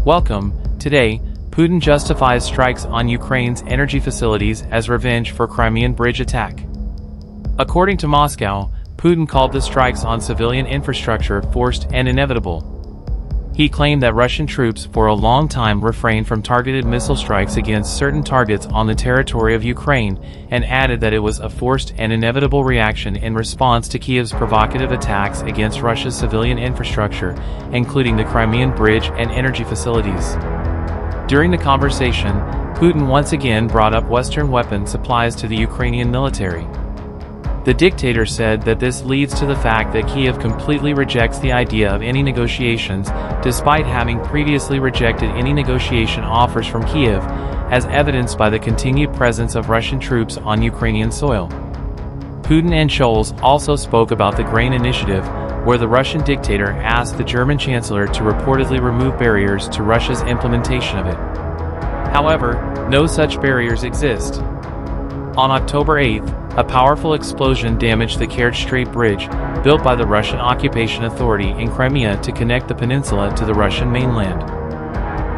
Welcome. Today, Putin justifies strikes on Ukraine's energy facilities as revenge for Crimean bridge attack. According to Moscow, Putin called the strikes on civilian infrastructure forced and inevitable. He claimed that Russian troops for a long time refrained from targeted missile strikes against certain targets on the territory of Ukraine, and added that it was a forced and inevitable reaction in response to Kiev's provocative attacks against Russia's civilian infrastructure, including the Crimean bridge and energy facilities. During the conversation, Putin once again brought up Western weapon supplies to the Ukrainian military. The dictator said that this leads to the fact that Kiev completely rejects the idea of any negotiations, despite having previously rejected any negotiation offers from Kiev, as evidenced by the continued presence of Russian troops on Ukrainian soil. Putin and Scholz also spoke about the grain initiative, where the Russian dictator asked the German chancellor to reportedly remove barriers to Russia's implementation of it. However, no such barriers exist. On October 8th, a powerful explosion damaged the Kerch Strait Bridge, built by the Russian Occupation Authority in Crimea to connect the peninsula to the Russian mainland.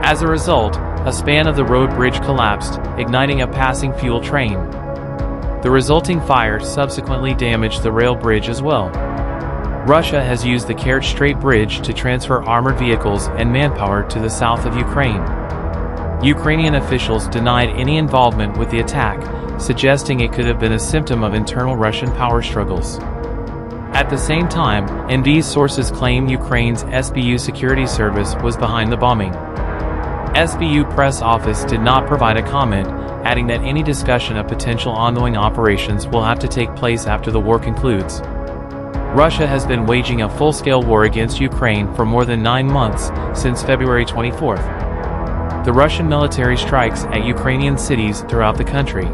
As a result, a span of the road bridge collapsed, igniting a passing fuel train. The resulting fire subsequently damaged the rail bridge as well. Russia has used the Kerch Strait Bridge to transfer armored vehicles and manpower to the south of Ukraine. Ukrainian officials denied any involvement with the attack, suggesting it could have been a symptom of internal Russian power struggles. At the same time, invades sources claim Ukraine's SBU security service was behind the bombing. SBU press office did not provide a comment, adding that any discussion of potential ongoing operations will have to take place after the war concludes. Russia has been waging a full-scale war against Ukraine for more than 9 months, since February 24th. The Russian military strikes at Ukrainian cities throughout the country.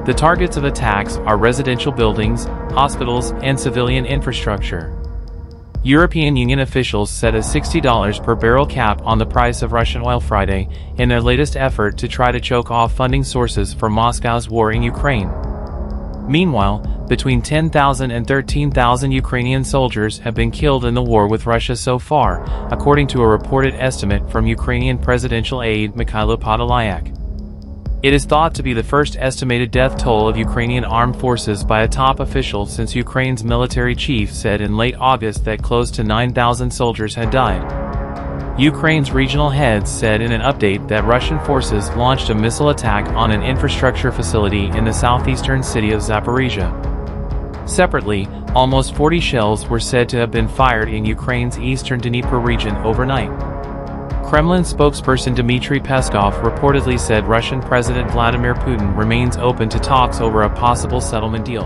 The targets of attacks are residential buildings, hospitals, and civilian infrastructure. European Union officials set a $60 per barrel cap on the price of Russian oil Friday, in their latest effort to try to choke off funding sources for Moscow's war in Ukraine. Meanwhile, between 10,000 and 13,000 Ukrainian soldiers have been killed in the war with Russia so far, according to a reported estimate from Ukrainian presidential aide Mikhailo Podolyak. It is thought to be the first estimated death toll of Ukrainian armed forces by a top official since Ukraine's military chief said in late August that close to 9,000 soldiers had died. Ukraine's regional heads said in an update that Russian forces launched a missile attack on an infrastructure facility in the southeastern city of Zaporizhia. Separately, almost 40 shells were said to have been fired in Ukraine's eastern Dnipro region overnight. Kremlin spokesperson Dmitry Peskov reportedly said Russian President Vladimir Putin remains open to talks over a possible settlement deal.